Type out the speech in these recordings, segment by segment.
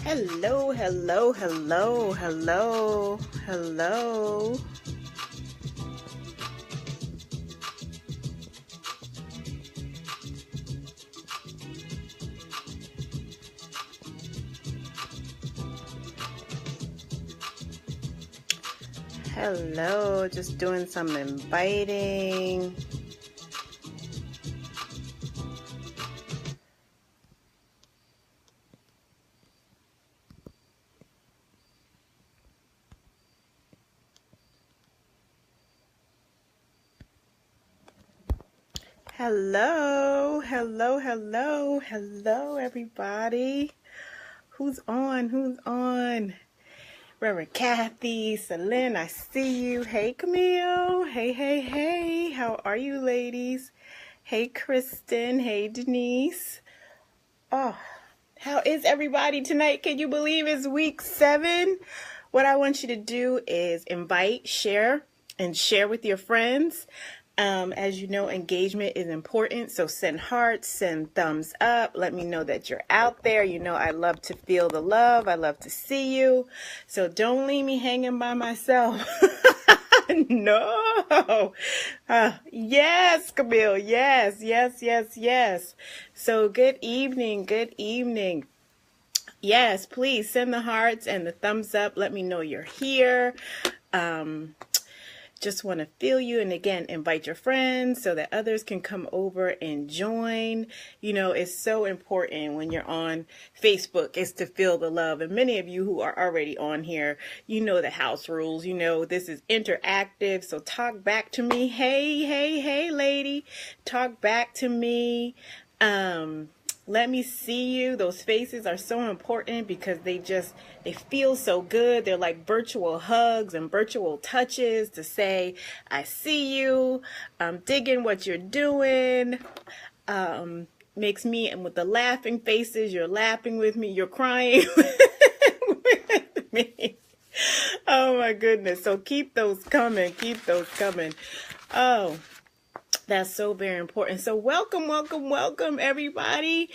Hello, hello, hello, hello, hello. Hello, just doing some inviting. Hello, hello, hello, hello, everybody. Who's on? Who's on? Reverend Kathy, Celine, I see you. Hey, Camille. Hey, hey, hey. How are you, ladies? Hey, Kristen. Hey, Denise. Oh, how is everybody tonight? Can you believe it's week 7? What I want you to do is invite, share, and share with your friends. As you know, engagement is important. So send hearts, send thumbs up. Let me know that you're out there. You know, I love to feel the love. I love to see you. So don't leave me hanging by myself. No. Yes, Camille. Yes, yes, yes, yes. So good evening. Good evening. Yes, please send the hearts and the thumbs up. Let me know you're here. Just want to feel you. And again, invite your friends so that others can come over and join. You know, it's so important when you're on Facebook is to feel the love. And many of you who are already on here, you know the house rules. You know, this is interactive. So talk back to me. Hey, hey, hey, lady. Talk back to me. Let me see you. Those faces are so important because they feel so good. They're like virtual hugs and virtual touches to say, I see you. I'm digging what you're doing. Makes me, and with the laughing faces, you're laughing with me. You're crying with me. Oh my goodness. So keep those coming. Keep those coming. Oh, that's so very important. So welcome, welcome, welcome, everybody.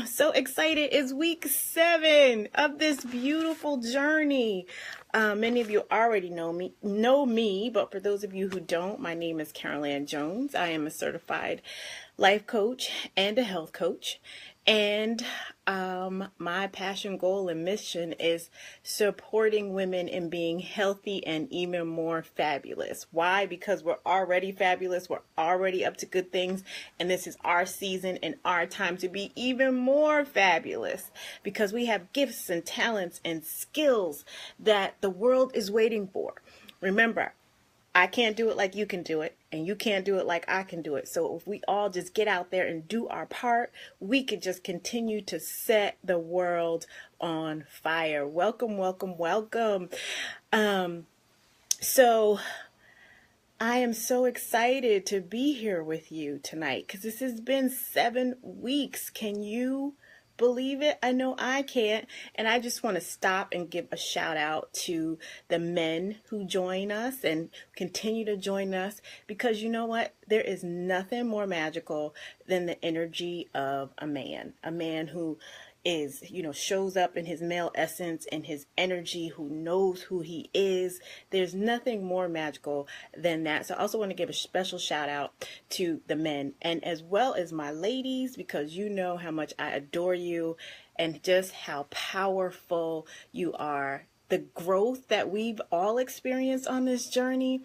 So excited. It's week 7 of this beautiful journey. Many of you already know me, but for those of you who don't, my name is Carol Ann Jones. I am a certified life coach and a health coach. And my passion, goal, and mission is supporting women in being healthy and even more fabulous. Why? Because we're already fabulous. We're already up to good things. And this is our season and our time to be even more fabulous because we have gifts and talents and skills that the world is waiting for. Remember, I can't do it like you can do it, and you can't do it like I can do it. So if we all just get out there and do our part, we could just continue to set the world on fire. Welcome, welcome, welcome. So I am so excited to be here with you tonight because this has been 7 weeks. Can you believe it? I know I can't. And I just want to stop and give a shout out to the men who join us and continue to join us because you know what? There is nothing more magical than the energy of a man who is, shows up in his male essence and his energy, who knows who he is. There's nothing more magical than that. So I also want to give a special shout out to the men and as well as my ladies, because you know how much I adore you and just how powerful you are. The growth that we've all experienced on this journey,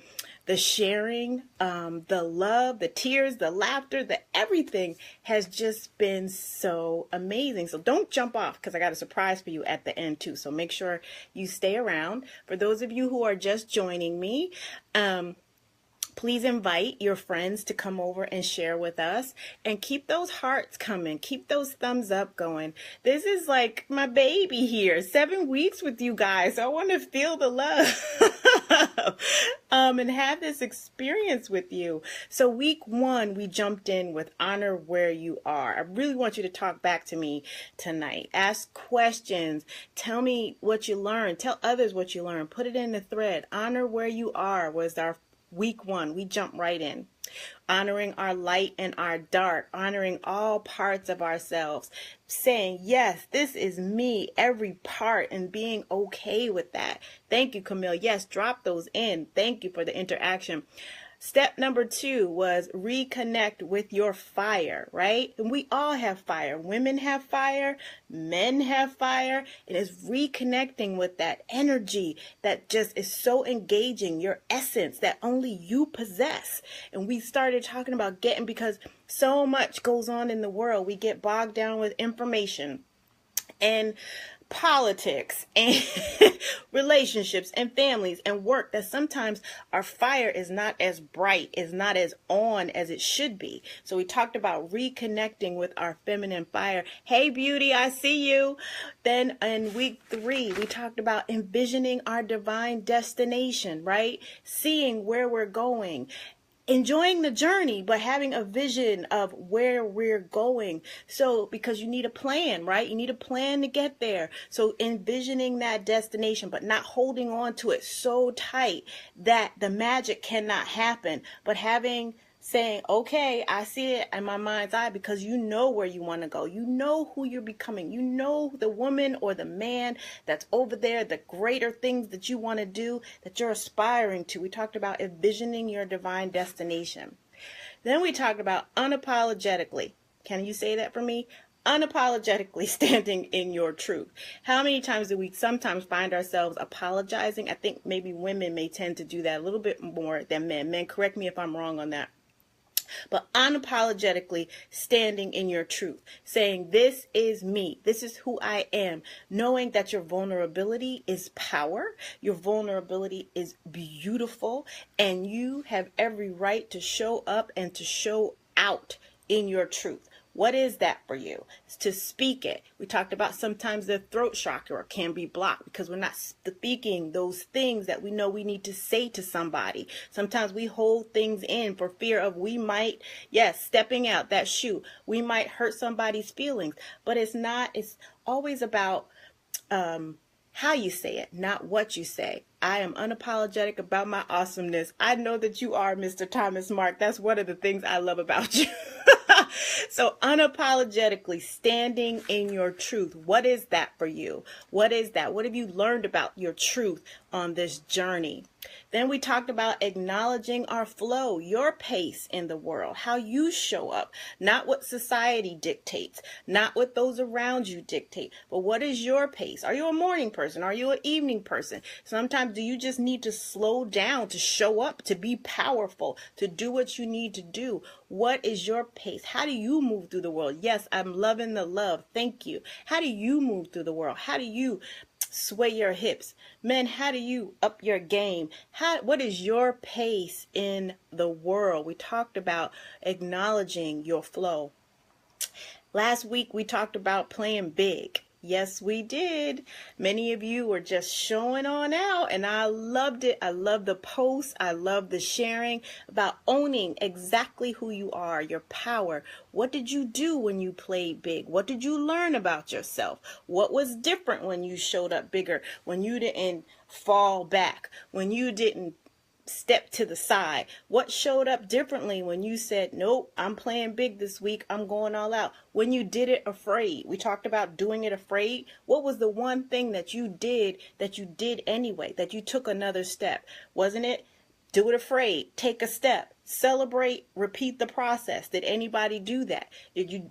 the sharing, the love, the tears, the laughter, the everything has just been so amazing. So don't jump off because I got a surprise for you at the end too. So make sure you stay around. For those of you who are just joining me, please invite your friends to come over and share with us and keep those hearts coming. Keep those thumbs up going. This is like my baby here. 7 weeks with you guys. I want to feel the love and have this experience with you. So week 1, we jumped in with honor where you are. I really want you to talk back to me tonight. Ask questions. Tell me what you learned. Tell others what you learned. Put it in the thread. Honor where you are was our week 1, we jump right in. Honoring our light and our dark, honoring all parts of ourselves, saying, yes, this is me, every part, and being okay with that. Thank you, Camille. Yes, drop those in. Thank you for the interaction. Step number 2 was reconnect with your fire, right? And we all have fire. Women have fire, men have fire. It is reconnecting with that energy that just is so engaging, your essence that only you possess. And we started talking about because so much goes on in the world. We get bogged down with information and politics and relationships and families and work that sometimes our fire is not as bright, is not as on as it should be. So we talked about reconnecting with our feminine fire. Hey, beauty, I see you. Then in week 3, we talked about envisioning our divine destination, right? Seeing where we're going. Enjoying the journey, but having a vision of where we're going. So, because you need a plan, right? You need a plan to get there. So envisioning that destination, but not holding on to it so tight that the magic cannot happen, but saying, okay, I see it in my mind's eye, because you know where you want to go. You know who you're becoming. You know the woman or the man that's over there, the greater things that you want to do, that you're aspiring to. We talked about envisioning your divine destination. Then we talked about unapologetically. Can you say that for me? Unapologetically standing in your truth. How many times do we sometimes find ourselves apologizing? I think maybe women may tend to do that a little bit more than men. Men, correct me if I'm wrong on that. But unapologetically standing in your truth, saying, this is me, this is who I am, knowing that your vulnerability is power, your vulnerability is beautiful, and you have every right to show up and to show out in your truth. What is that for you? It's to speak it. We talked about sometimes the throat chakra can be blocked because we're not speaking those things that we know we need to say to somebody. Sometimes we hold things in for fear of stepping out that shoe. We might hurt somebody's feelings, but it's always about how you say it, not what you say. I am unapologetic about my awesomeness. I know that you are, Mr. Thomas Mark. That's one of the things I love about you. So unapologetically standing in your truth. What is that for you? What is that? What have you learned about your truth on this journey? Then we talked about acknowledging our flow, your pace in the world, how you show up, not what society dictates, not what those around you dictate, but what is your pace? Are you a morning person? Are you an evening person? Sometimes do you just need to slow down to show up, to be powerful, to do what you need to do? What is your pace? How do you move through the world? Yes, I'm loving the love. Thank you. How do you move through the world? How do you sway your hips? Men, how do you up your game? What is your pace in the world? We talked about acknowledging your flow. Last week, we talked about playing big. Yes, we did. Many of you were just showing on out, and I loved it. I love the posts. I love the sharing about owning exactly who you are, your power. What did you do when you played big? What did you learn about yourself? What was different when you showed up bigger? When you didn't fall back? When you didn't step to the side? What showed up differently when you said, nope, I'm playing big this week, I'm going all out? When you did it afraid. We talked about doing it afraid. What was the one thing that you did anyway, that you took another step? Wasn't it do it afraid, take a step, celebrate, repeat the process? Did anybody do that?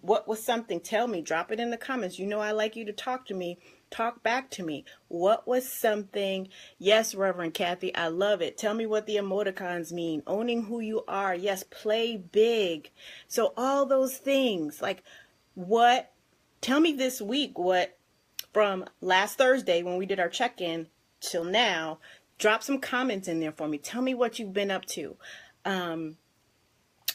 What was something? Tell me, drop it in the comments. You know I like you to talk to me. Talk back to me. What was something? Yes, Reverend Kathy, I love it. Tell me what the emoticons mean. Owning who you are. Yes, play big. So all those things, like what? Tell me this week what from last Thursday when we did our check-in till now. Drop some comments in there for me. Tell me what you've been up to.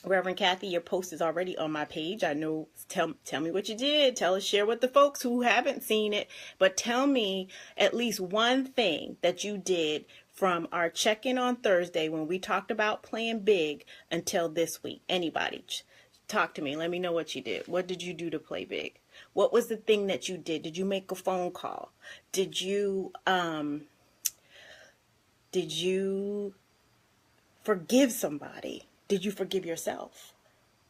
Reverend Kathy, your post is already on my page. I know. Tell me what you did. Share with the folks who haven't seen it. But tell me at least one thing that you did from our check-in on Thursday when we talked about playing big until this week. Anybody, talk to me. Let me know what you did. What did you do to play big? What was the thing that you did? Did you make a phone call? Did you forgive somebody? Did you forgive yourself?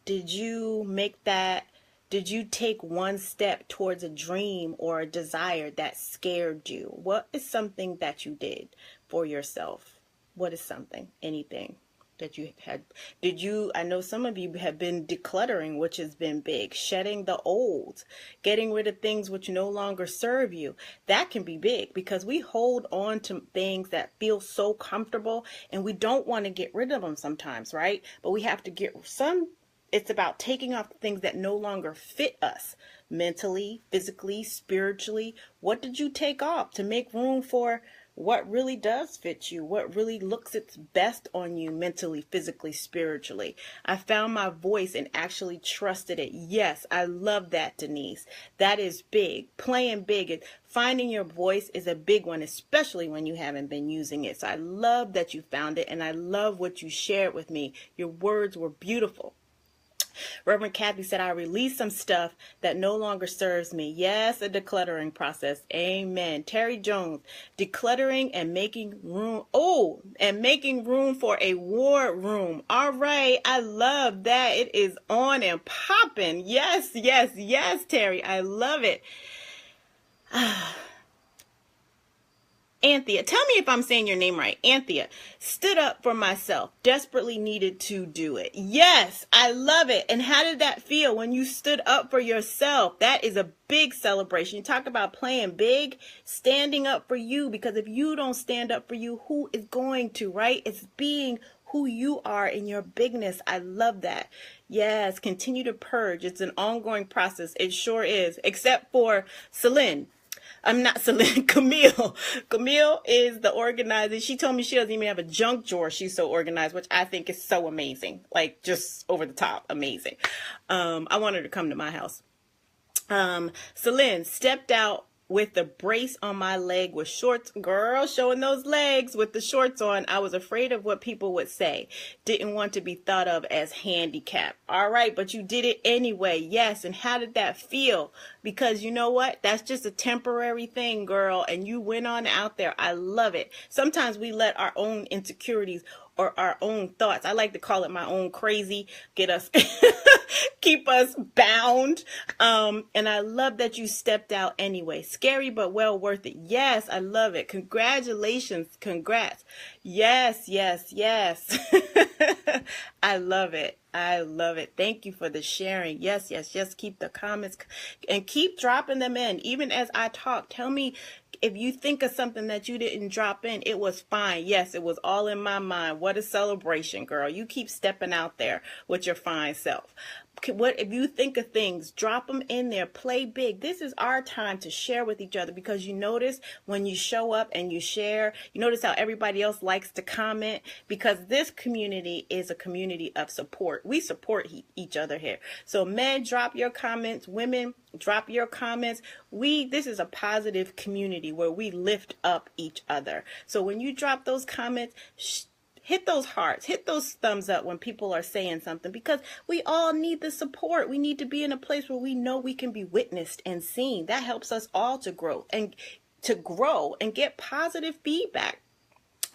Did you make that? Did you take one step towards a dream or a desire that scared you? What is something that you did for yourself? What is something, anything that you had? I know some of you have been decluttering, which has been big, shedding the old, getting rid of things which no longer serve you. That can be big because we hold on to things that feel so comfortable and we don't want to get rid of them sometimes, right? But we have to it's about taking off the things that no longer fit us mentally, physically, spiritually. What did you take off to make room for what really does fit you? What really looks its best on you mentally, physically, spiritually? I found my voice and actually trusted it. Yes, I love that, Denise. That is big. Playing big and finding your voice is a big one, especially when you haven't been using it. So I love that you found it, and I love what you shared with me. Your words were beautiful. Reverend Kathy said, I released some stuff that no longer serves me. Yes, a decluttering process. Amen. Terry Jones, decluttering and making room. Oh, and making room for a war room. All right. I love that. It is on and popping. Yes, yes, yes, Terry. I love it. Anthea, tell me if I'm saying your name right. Anthea, stood up for myself, desperately needed to do it. Yes, I love it. And how did that feel when you stood up for yourself? That is a big celebration. You talk about playing big, standing up for you, because if you don't stand up for you, who is going to, right? It's being who you are in your bigness. I love that. Yes, continue to purge. It's an ongoing process. It sure is, except for Celine. I'm not Celine, Camille. Camille is the organizer. She told me she doesn't even have a junk drawer. She's so organized, which I think is so amazing. Like, just over the top amazing. I want her to come to my house. Celine stepped out with the brace on my leg with shorts. Girl, showing those legs with the shorts on. I was afraid of what people would say. Didn't want to be thought of as handicapped. All right, but you did it anyway. Yes, and how did that feel? Because you know what? That's just a temporary thing, girl, and you went on out there. I love it. Sometimes we let our own insecurities or our own thoughts, I like to call it my own crazy, get us, keep us bound. And I love that you stepped out anyway. Scary, but well worth it. Yes, I love it. Congratulations. Congrats. Yes, yes, yes. I love it. I love it. Thank you for the sharing. Yes, yes, yes. Keep the comments and keep dropping them in. Even as I talk, tell me if you think of something that you didn't drop in. It was fine. Yes, it was all in my mind. What a celebration, girl. You keep stepping out there with your fine self. What if you think of things, drop them in there, play big. This is our time to share with each other, because you notice when you show up and you share, you notice how everybody else likes to comment, because this community is a community of support. We support each other here. So men, drop your comments. Women, drop your comments. This is a positive community where we lift up each other. So when you drop those comments, hit those hearts, hit those thumbs up when people are saying something, because we all need the support. We need to be in a place where we know we can be witnessed and seen. That helps us all to grow and get positive feedback.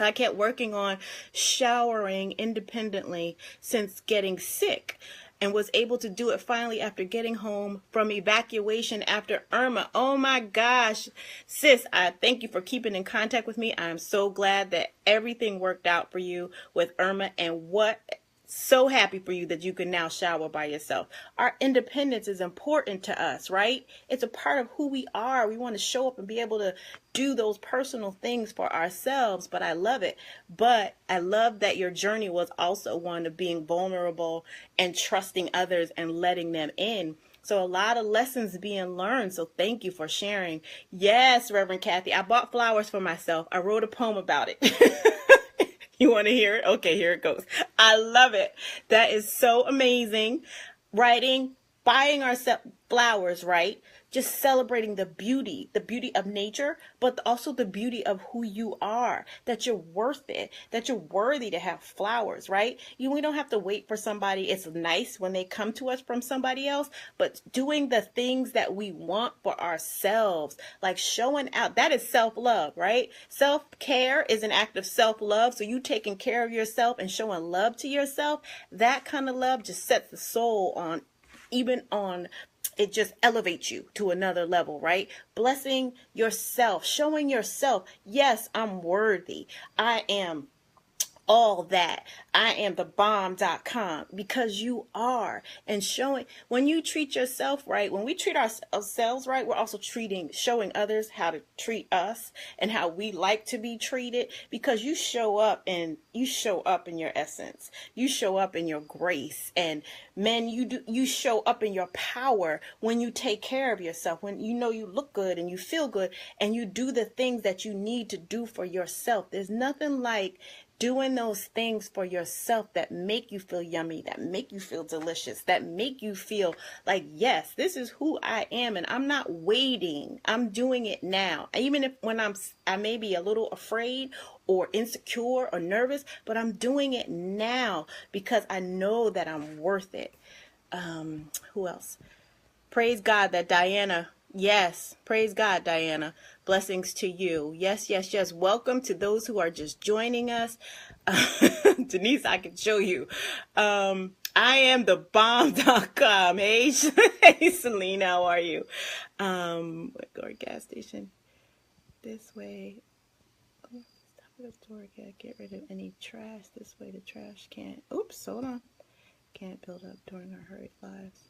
I kept working on showering independently since getting sick, and was able to do it finally after getting home from evacuation after Irma. Oh my gosh. Sis, I thank you for keeping in contact with me. I'm so glad that everything worked out for you with Irma, and so happy for you that you can now shower by yourself. Our independence is important to us, right? It's a part of who we are. We want to show up and be able to do those personal things for ourselves, but I love it. But I love that your journey was also one of being vulnerable and trusting others and letting them in. So a lot of lessons being learned. So thank you for sharing. Yes, Reverend Kathy, I bought flowers for myself. I wrote a poem about it. You want to hear it? Okay, here it goes. I love it. That is so amazing. Buying ourselves flowers, right? just celebrating the beauty of nature, but also the beauty of who you are, that you're worth it, that you're worthy to have flowers, right? We don't have to wait for somebody. It's nice when they come to us from somebody else, but doing the things that we want for ourselves, like showing out, that is self-love, right? Self-care is an act of self-love. So you taking care of yourself and showing love to yourself, that kind of love just sets the soul on, even on, it just elevates you to another level, right? Blessing yourself, showing yourself, yes, I'm worthy. I am all that. I am the bomb.com, because you are. And showing, when you treat yourself right, when we treat ourselves right, we're also showing others how to treat us and how we like to be treated, because you show up in your essence. You show up in your grace, and men, you show up in your power when you take care of yourself, when you know you look good and you feel good and you do the things that you need to do for yourself. There's nothing like doing those things for yourself that make you feel yummy, that make you feel delicious, that make you feel like, yes, this is who I am, and I'm not waiting. I'm doing it now. Even if when I may be a little afraid or insecure or nervous, but I'm doing it now because I know that I'm worth it. Who else? Praise God that Diana. Yes, praise God, Diana. Blessings to you. Yes, yes, yes. Welcome to those who are just joining us. Denise, I can show you. I am the bomb.com. Hey, hey, Selena, how are you? Go to gas station. This way. Oh, stop at the store. Get rid of any trash. This way the trash can't. Oops, hold on. Can't build up during our hurried lives.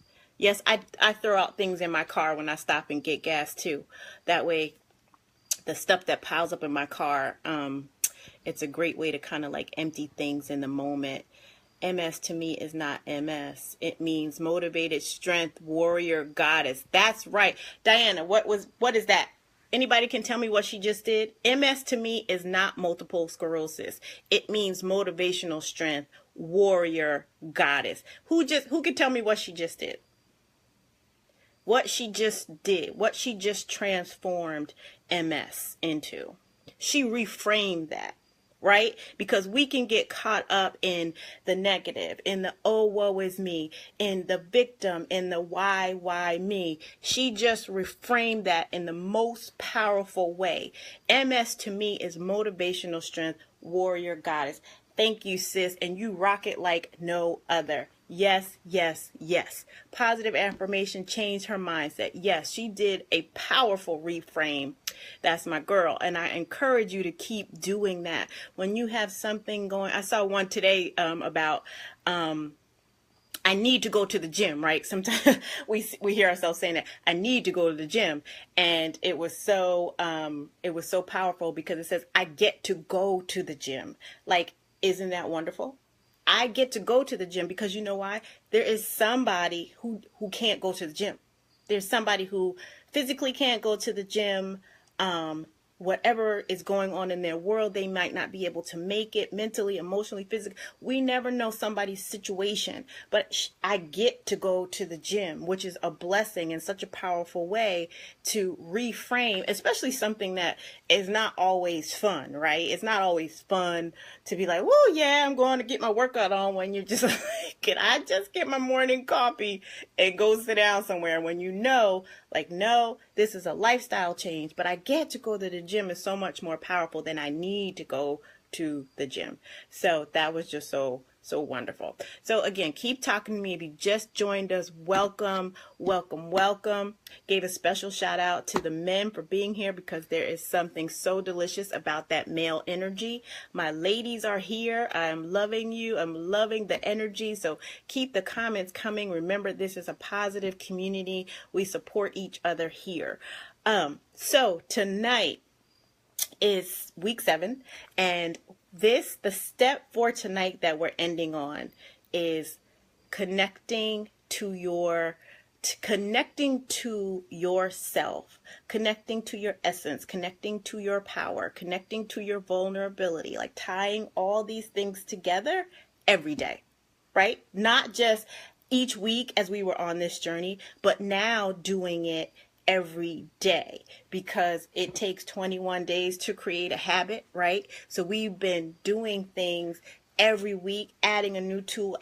Yes, I throw out things in my car when I stop and get gas too. That way, the stuff that piles up in my car, it's a great way to kind of like empty things in the moment. MS to me is not MS. It means motivated, strength, warrior, goddess. That's right. Diana, what is that? Anybody can tell me what she just did? MS to me is not multiple sclerosis. It means motivational strength, warrior, goddess. Who can tell me what she just did? What she just did, what she just transformed MS into. She reframed that, right? Because we can get caught up in the negative, in the, oh, woe is me, in the victim, in the why me. She just reframed that in the most powerful way. MS to me is motivational strength, warrior, goddess. Thank you, sis. And you rock it like no other. Yes, yes, yes. Positive affirmation changed her mindset. Yes, she did a powerful reframe. That's my girl. And I encourage you to keep doing that. When you have something going, I saw one today about, I need to go to the gym, right? Sometimes we hear ourselves saying that, I need to go to the gym. And it was so powerful because it says, I get to go to the gym. Like, isn't that wonderful? I get to go to the gym because you know why? There is somebody who can't go to the gym. There's somebody who physically can't go to the gym. Whatever is going on in their world, they might not be able to make it mentally, emotionally, physically. We never know somebody's situation, but I get to go to the gym, which is a blessing in such a powerful way to reframe, especially something that is not always fun, right? It's not always fun to be like, well, yeah, I'm going to get my workout on, when you're just like, can I just get my morning coffee and go sit down somewhere? When you know, like, no, this is a lifestyle change, but I get to go to the gym is so much more powerful than I need to go to the gym. So that was just so wonderful. So again, keep talking to me. If you just joined us, welcome, welcome, welcome. Gave a special shout out to the men for being here because there is something so delicious about that male energy. My ladies are here. I'm loving you. I'm loving the energy. So keep the comments coming. Remember, this is a positive community. We support each other here. So tonight is week 7, and the step for tonight that we're ending on is connecting to yourself, connecting to your essence, connecting to your power, connecting to your vulnerability, like tying all these things together every day, right? Not just each week as we were on this journey, but now doing it every day, because it takes 21 days to create a habit, right? So we've been doing things every week, adding a new tool,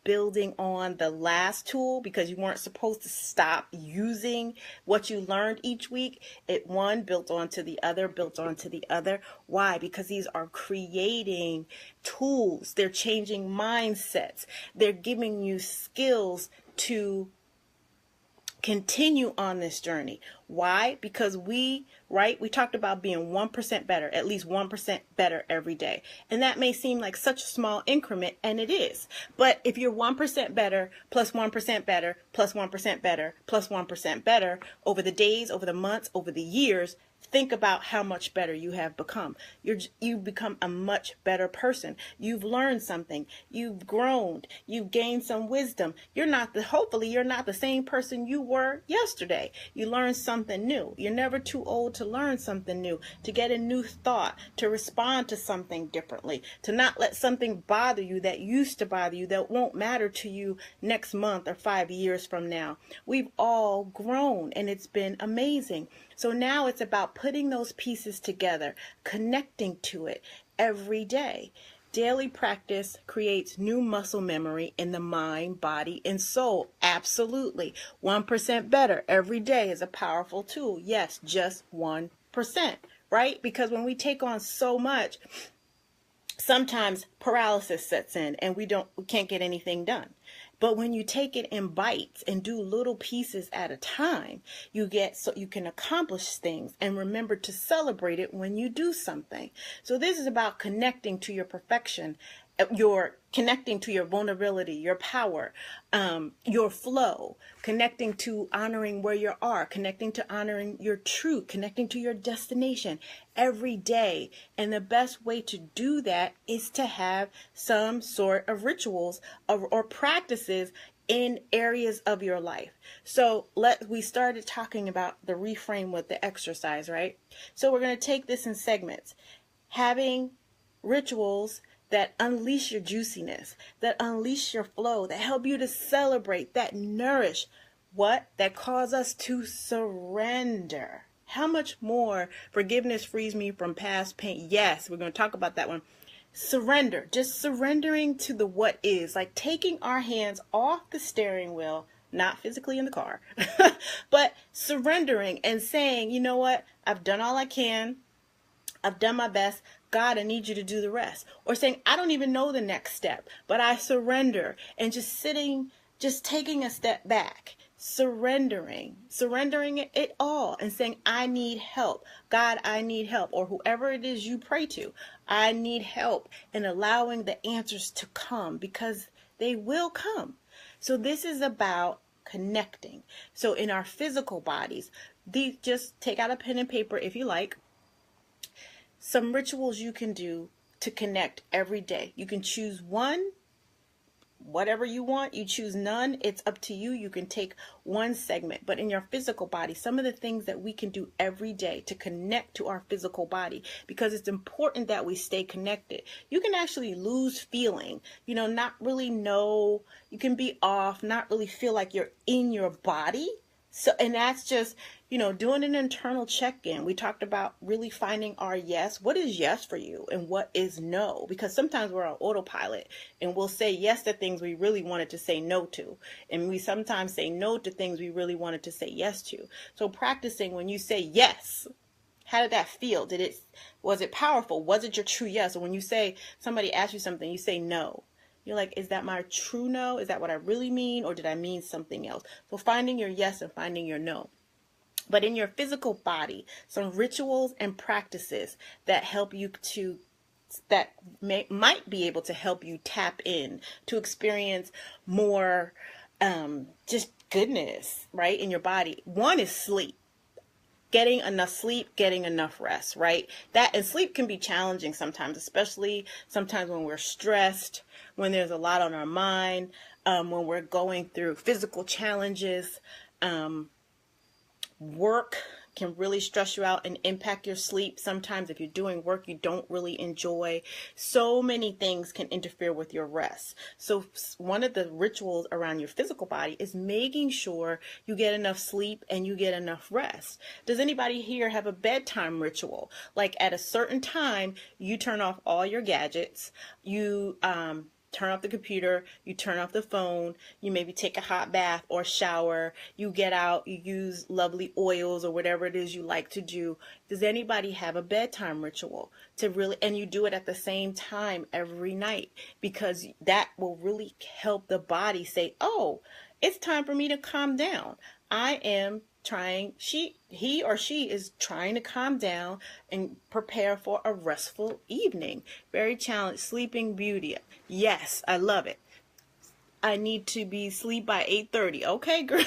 building on the last tool, because you weren't supposed to stop using what you learned each week. It one built onto the other, built onto the other. Why? Because these are creating tools. They're changing mindsets. They're giving you skills to continue on this journey. Why? Because we talked about being 1% better, at least 1% better every day. And that may seem like such a small increment, and it is. But if you're 1% better, plus 1% better, plus 1% better, plus 1% better over the days, over the months, over the years, think about how much better you have become. You've become a much better person. You've learned something. You've grown. You've gained some wisdom. Hopefully you're not the same person you were yesterday. You learned something new. You're never too old to learn something new, to get a new thought, to respond to something differently, to not let something bother you that used to bother you, that won't matter to you next month or 5 years from now. We've all grown, and it's been amazing. So now it's about putting those pieces together, connecting to it every day. Daily practice creates new muscle memory in the mind, body, and soul. Absolutely. 1% better every day is a powerful tool. Yes, just 1%, right? Because when we take on so much, sometimes paralysis sets in and we can't get anything done. But when you take it in bites and do little pieces at a time, you can accomplish things, and remember to celebrate it when you do something. So this is about connecting to your perfection, connecting to your vulnerability, your power, your flow, connecting to honoring where you are, connecting to honoring your truth, connecting to your destination every day. And the best way to do that is to have some sort of rituals or practices in areas of your life. So we started talking about the reframe with the exercise, right? So we're going to take this in segments. Having rituals that unleash your juiciness, that unleash your flow, that help you to celebrate, that nourish that cause us to surrender. How much more forgiveness frees me from past pain? Yes, we're going to talk about that one. Surrender, just surrendering to the what is, like taking our hands off the steering wheel, not physically in the car, but surrendering and saying, you know what, I've done all I can. I've done my best. God, I need you to do the rest. Or saying, I don't even know the next step, but I surrender. And just taking a step back, surrendering it all and saying, I need help. God, I need help. Or whoever it is you pray to, I need help, and allowing the answers to come, because they will come. So this is about connecting. So in our physical bodies, just take out a pen and paper if you like. Some rituals you can do to connect every day. You can choose one, whatever you want. You choose none. It's up to you. You can take one segment. But in your physical body, some of the things that we can do every day to connect to our physical body, because it's important that we stay connected. You can actually lose feeling, not really know. You can be off, not really feel like you're in your body. So, and that's just, doing an internal check-in. We talked about really finding our yes. What is yes for you and what is no? Because sometimes we're on autopilot and we'll say yes to things we really wanted to say no to. And we sometimes say no to things we really wanted to say yes to. So practicing when you say yes, how did that feel? Was it powerful? Was it your true yes? Or when somebody asks you something, you say no. You're like, is that my true no? Is that what I really mean? Or did I mean something else? So finding your yes and finding your no. But in your physical body, some rituals and practices that help you might be able to help you tap in to experience more just goodness, right, in your body. One is sleep. Getting enough sleep, getting enough rest, right? And sleep can be challenging sometimes, especially sometimes when we're stressed, when there's a lot on our mind, when we're going through physical challenges. Work can really stress you out and impact your sleep. Sometimes if you're doing work you don't really enjoy, so many things can interfere with your rest. So one of the rituals around your physical body is making sure you get enough sleep and you get enough rest. Does anybody here have a bedtime ritual? Like at a certain time, you turn off all your gadgets, you turn off the computer, you turn off the phone, you maybe take a hot bath or shower, you get out, you use lovely oils or whatever it is you like to do. Does anybody have a bedtime ritual to really, and you do it at the same time every night, because that will really help the body say, oh, it's time for me to calm down. I am trying, he or she is trying to calm down and prepare for a restful evening. Very challenged. Sleeping Beauty. Yes, I love it. I need to be asleep by 8:30. Okay, girl.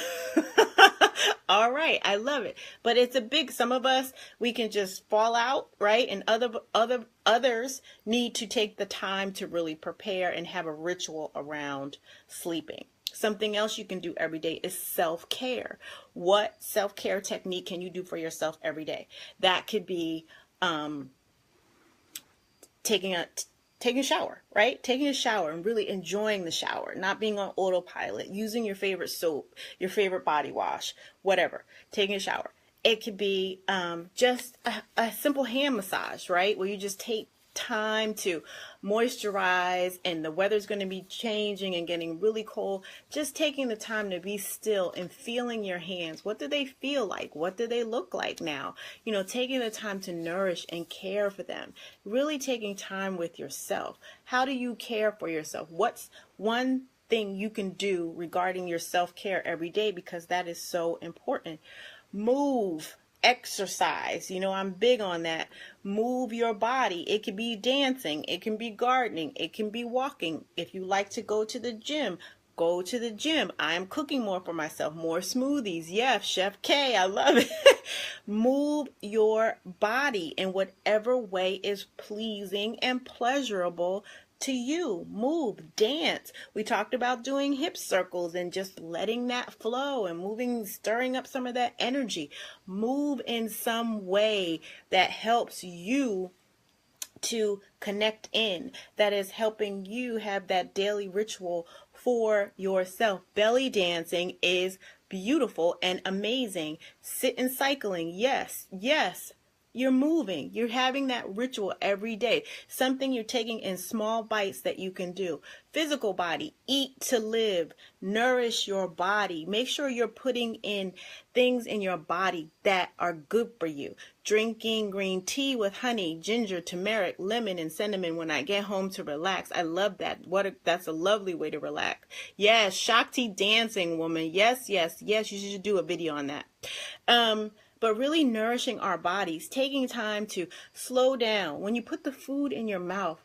All right, I love it. But it's a big, some of us, we can just fall out, right? And others need to take the time to really prepare and have a ritual around sleeping. Something else you can do every day is self-care. What self-care technique can you do for yourself every day? That could be taking a shower, right? Taking a shower and really enjoying the shower, not being on autopilot, using your favorite soap, your favorite body wash, whatever. Taking a shower. It could be just a simple hand massage, right? Where you just take time to moisturize, and the weather's going to be changing and getting really cold. Just taking the time to be still and feeling your hands. What do they feel like? What do they look like now? You know, taking the time to nourish and care for them. Really taking time with yourself. How do you care for yourself? What's one thing you can do regarding your self-care every day? Because that is so important. Move. Exercise. You know, I'm big on that. Move your body. It can be dancing. It can be gardening. It can be walking. If you like to go to the gym, go to the gym. I'm cooking more for myself. More smoothies. Yes, Chef K. I love it. Move your body in whatever way is pleasing and pleasurable to you. Move, dance. We talked about doing hip circles and just letting that flow and moving, stirring up some of that energy. Move in some way that helps you to connect in, that is helping you have that daily ritual for yourself. Belly dancing is beautiful and amazing. Sit and cycling. Yes, yes. You're moving. You're having that ritual every day. Something you're taking in small bites that you can do. Physical body. Eat to live. Nourish your body. Make sure you're putting in things in your body that are good for you. Drinking green tea with honey, ginger, turmeric, lemon, and cinnamon when I get home to relax. I love that. That's a lovely way to relax. Yes, Shakti dancing, woman. Yes, yes, yes. You should do a video on that. But really nourishing our bodies, taking time to slow down. When you put the food in your mouth,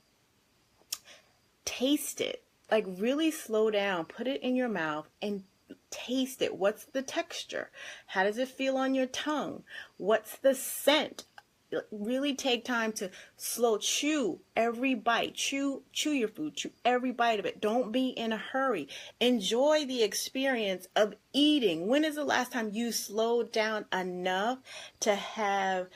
taste it. Like really slow down, put it in your mouth and taste it. What's the texture? How does it feel on your tongue? What's the scent? Really take time to chew every bite. Chew your food. Chew every bite of it. Don't be in a hurry. Enjoy the experience of eating. When is the last time you slowed down enough to have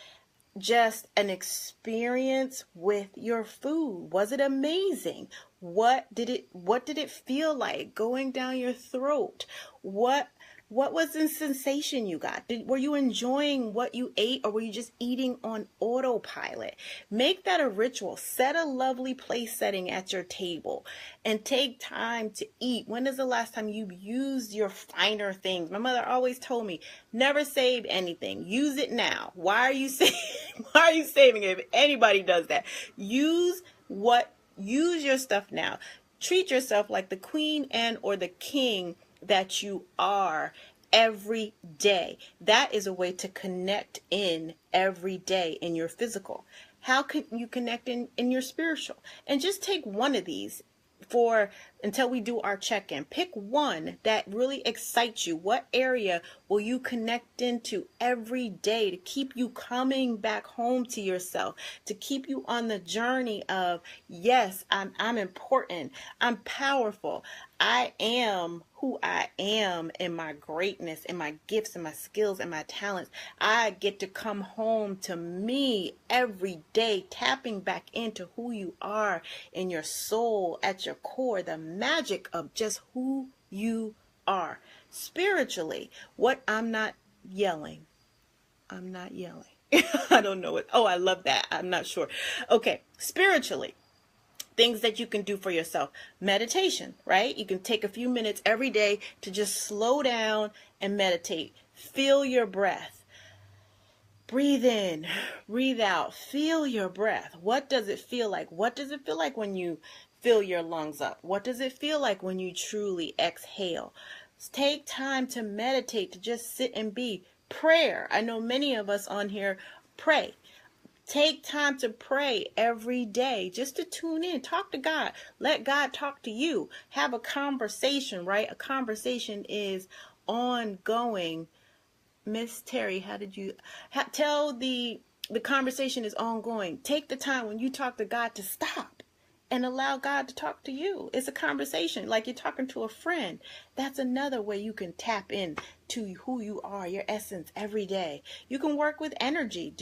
just an experience with your food? Was it amazing? What did it feel like going down your throat? What was the sensation you got? Were you enjoying what you ate, or were you just eating on autopilot? Make that a ritual. Set a lovely place setting at your table and take time to eat. When is the last time you used your finer things? My mother always told me, never save anything. Use it now. Why are you saving it? If anybody does that, use your stuff now. Treat yourself like the queen or the king that you are every day. That is a way to connect in every day in your physical. How can you connect in your spiritual? And just take one of these for until we do our check-in. Pick one that really excites you. What area will you connect into every day to keep you coming back home to yourself, to keep you on the journey of, yes, I'm important, I'm powerful, I am who I am in my greatness, in my gifts, and my skills, and my talents. I get to come home to me every day, tapping back into who you are in your soul, at your core, the magic of just who you are. Spiritually, I'm not yelling. I don't know it. Oh, I love that. I'm not sure. Okay, spiritually, things that you can do for yourself. Meditation, right? You can take a few minutes every day to just slow down and meditate. Feel your breath. Breathe in, breathe out. Feel your breath. What does it feel like? What does it feel like when you fill your lungs up? What does it feel like when you truly exhale? Take time to meditate, to just sit and be. Prayer. I know many of us on here pray. Take time to pray every day, just to tune in, talk to God, let God talk to you, have a conversation, right? A conversation is ongoing. Miss Terry, how did you tell the conversation is ongoing? Take the time when you talk to God to stop and allow God to talk to you. It's a conversation like you're talking to a friend. That's another way you can tap in to who you are, your essence every day. You can work with energy.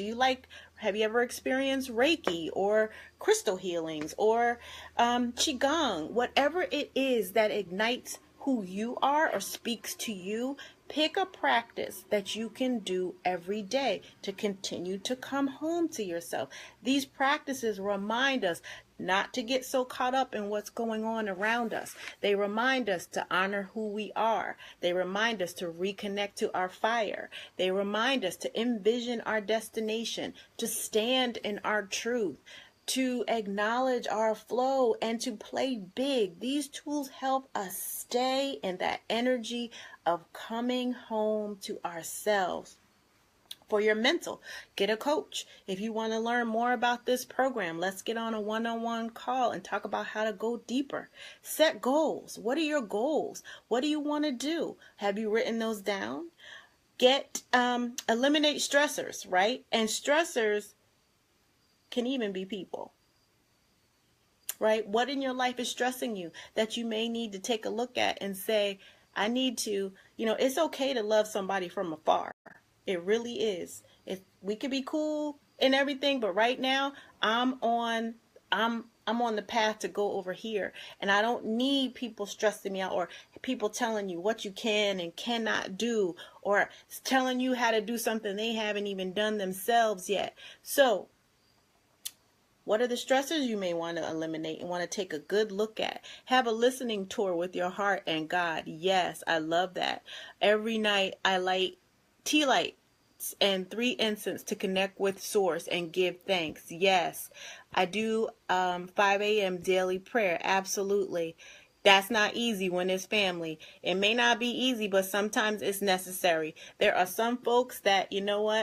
Have you ever experienced Reiki or crystal healings or Qigong? Whatever it is that ignites who you are or speaks to you, pick a practice that you can do every day to continue to come home to yourself. These practices remind us not to get so caught up in what's going on around us. They remind us to honor who we are. They remind us to reconnect to our fire. They remind us to envision our destination, to stand in our truth, to acknowledge our flow, and to play big. These tools help us stay in that energy of coming home to ourselves. For your mental, get a coach. If you want to learn more about this program, let's get on a one-on-one call and talk about how to go deeper. Set goals. What are your goals? What do you want to do? Have you written those down? Eliminate stressors, right? And stressors can even be people, right? What in your life is stressing you that you may need to take a look at and say, I need to, it's okay to love somebody from afar. It really is. We could be cool and everything, but right now I'm on the path to go over here, and I don't need people stressing me out or people telling you what you can and cannot do or telling you how to do something they haven't even done themselves yet. So what are the stressors you may want to eliminate and want to take a good look at? Have a listening tour with your heart and God. Yes, I love that. Every night I light tea lights and 3 incense to connect with Source and give thanks. Yes, I do 5 a.m. daily prayer. Absolutely. That's not easy when it's family. It may not be easy, but sometimes it's necessary. There are some folks that, and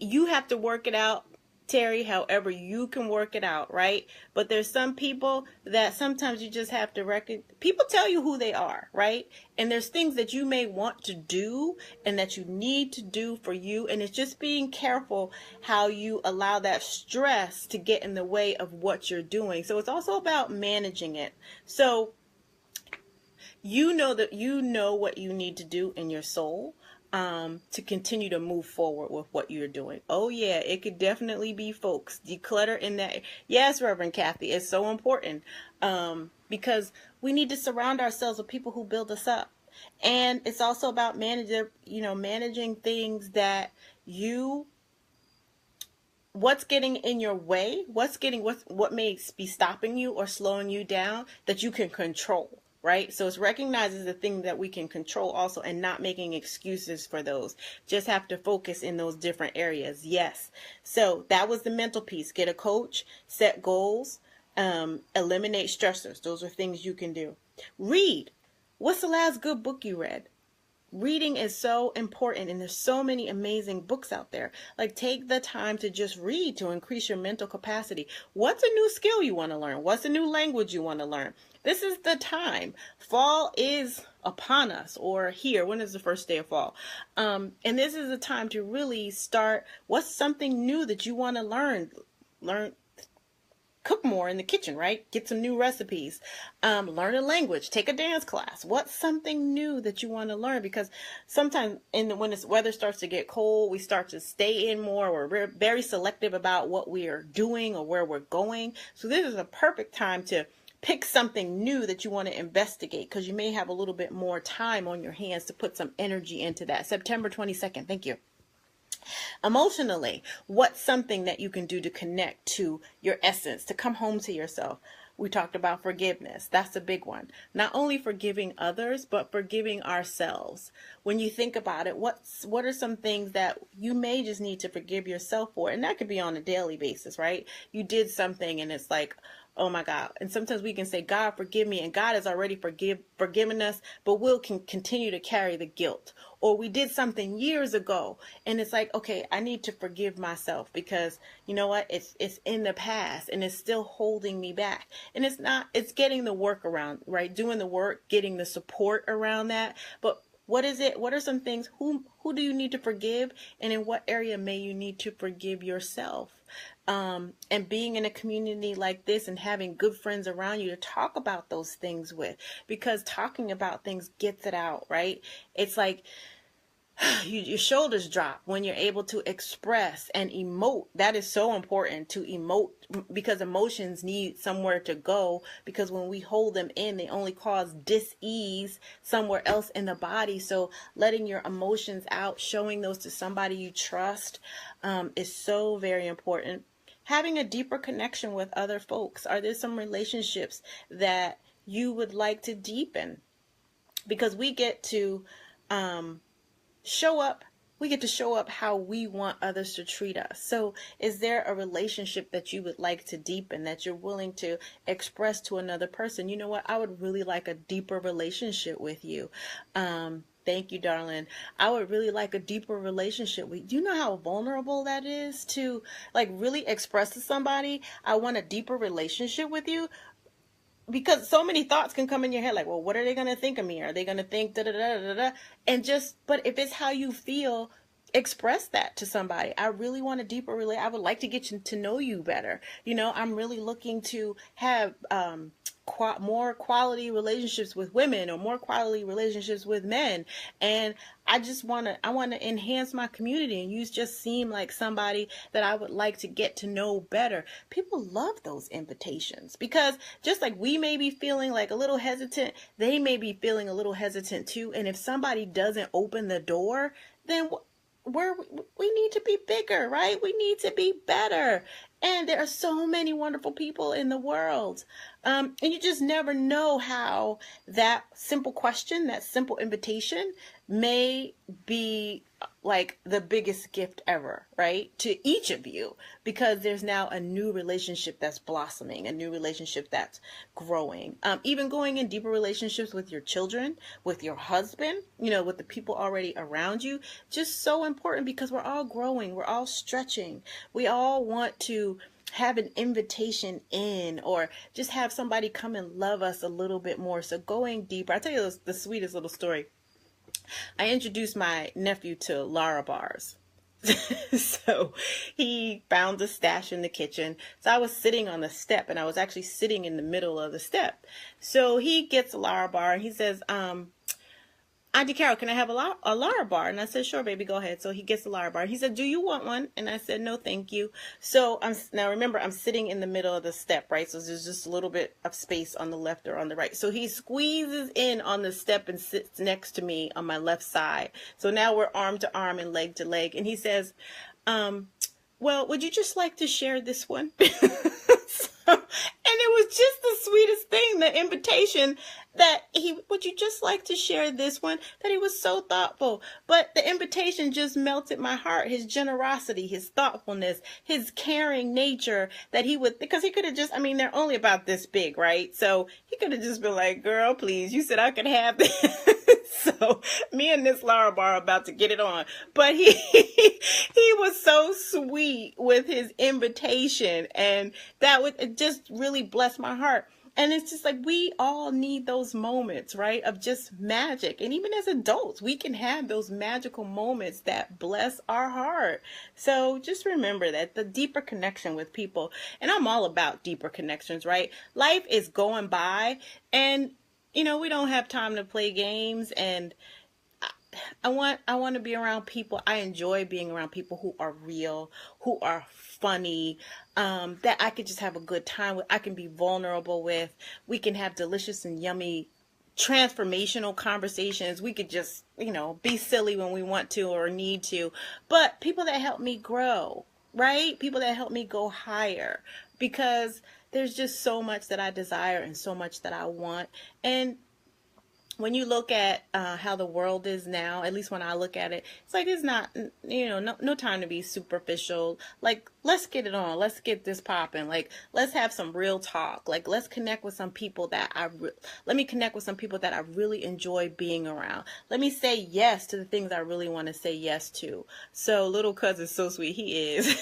you have to work it out, Terry, however you can work it out, right? But there's some people that sometimes you just have to people tell you who they are, right? And there's things that you may want to do and that you need to do for you. And it's just being careful how you allow that stress to get in the way of what you're doing. So it's also about managing it. So you know what you need to do in your soul to continue to move forward with what you're doing. Oh yeah, it could definitely be folks. Declutter in that. Yes, Reverend Kathy, it's so important because we need to surround ourselves with people who build us up. And it's also about managing things that what's getting in your way, what may be stopping you or slowing you down that you can control. Right? So it's recognizing the thing that we can control also and not making excuses for those. Just have to focus in those different areas. Yes. So that was the mental piece. Get a coach, set goals, eliminate stressors. Those are things you can do. Read. What's the last good book you read? reading is so important, and there's so many amazing books out there. Like, take the time to just read to increase your mental capacity. What's a new skill you want to learn? What's a new language you want to learn? This is the time. Fall is upon us, or here. When is the first day of fall? And this is the time to really start. What's something new that you want to learn? Cook more in the kitchen, right? Get some new recipes. Learn a language. Take a dance class. What's something new that you want to learn? Because sometimes when this weather starts to get cold, we start to stay in more. We're very selective about what we are doing or where we're going. So this is a perfect time to pick something new that you want to investigate, because you may have a little bit more time on your hands to put some energy into that. September 22nd. Thank you. Emotionally, what's something that you can do to connect to your essence, to come home to yourself? We talked about forgiveness. That's a big one. Not only forgiving others, but forgiving ourselves. When you think about it, what are some things that you may just need to forgive yourself for? And that could be on a daily basis, right? You did something and it's like, oh my God. And sometimes we can say, God, forgive me. And God has already forgiven us, but we'll continue to carry the guilt. Or we did something years ago and it's like, okay, I need to forgive myself because you know what? It's in the past and it's still holding me back. And it's getting the work around, right? Doing the work, getting the support around that. But what is it? What are some things? Who do you need to forgive? And in what area may you need to forgive yourself? And being in a community like this and having good friends around you to talk about those things with, because talking about things gets it out, right? It's like your shoulders drop when you're able to express and emote. That is so important, to emote, because emotions need somewhere to go, because when we hold them in, they only cause dis-ease somewhere else in the body. So letting your emotions out, showing those to somebody you trust, is so very important. Having a deeper connection with other folks. Are there some relationships that you would like to deepen? Because we get to show up how we want others to treat us. So is there a relationship that you would like to deepen, that you're willing to express to another person? You know what? I would really like a deeper relationship with you. Thank you, darling. I would really like a deeper relationship with you. Do you know how vulnerable that is to like really express to somebody, I want a deeper relationship with you? Because so many thoughts can come in your head, like, well, what are they going to think of me? Are they going to think da da da da da? And but if it's how you feel, express that to somebody. I really want a deeper relationship. I would like to get to know you better. You know, I'm really looking to have more quality relationships with women, or more quality relationships with men. And I want to enhance my community, and you just seem like somebody that I would like to get to know better. People love those invitations, because just like we may be feeling like a little hesitant, they may be feeling a little hesitant too. And if somebody doesn't open the door, then we need to be bigger, right? We need to be better. And there are so many wonderful people in the world. And you just never know how that simple question, that simple invitation may be like the biggest gift ever, right? To each of you, because there's now a new relationship that's blossoming, a new relationship that's growing. Even going in deeper relationships with your children, with your husband, you know, with the people already around you, just so important, because we're all growing, we're all stretching. We all want to have an invitation in, or just have somebody come and love us a little bit more. So going deeper, I'll tell you the sweetest little story. I introduced my nephew to Lara bars. So he found a stash in the kitchen. So I was sitting on the step, and I was actually sitting in the middle of the step. So he gets a Lara bar and he says, Auntie Carol, can I have a Lara bar? And I said, sure, baby, go ahead. So he gets a Lara bar. He said, do you want one? And I said, no, thank you. So now remember, I'm sitting in the middle of the step, right? So there's just a little bit of space on the left or on the right. So he squeezes in on the step and sits next to me on my left side. So now we're arm to arm and leg to leg. And he says, well, would you just like to share this one? And it was just the sweetest thing, the invitation that he, would you just like to share this one? That he was so thoughtful. But the invitation just melted my heart. His generosity, his thoughtfulness, his caring nature, that he would, because he could have just, I mean, they're only about this big, right? So he could have just been like, girl, please, you said I could have this. So me and this Lara Bar are about to get it on. But he was so sweet with his invitation, and that would, it just really blessed my heart. And it's just like, we all need those moments, right, of just magic. And even as adults, we can have those magical moments that bless our heart. So just remember that the deeper connection with people, and I'm all about deeper connections, right? Life is going by, and we don't have time to play games, and I want to be around people. I enjoy being around people who are real, who are funny, that I could just have a good time with. I can be vulnerable with. We can have delicious and yummy transformational conversations. We could just, be silly when we want to or need to. But people that help me grow, right? People that help me go higher, because there's just so much that I desire and so much that I want. And when you look at how the world is now, at least when I look at it, it's like, it's not, no time to be superficial. Like, let's get it on. Let's get this popping. Like, let's have some real talk. Like, let's connect with some people that let me connect with some people that I really enjoy being around. Let me say yes to the things I really want to say yes to. So little cuz is so sweet. He is.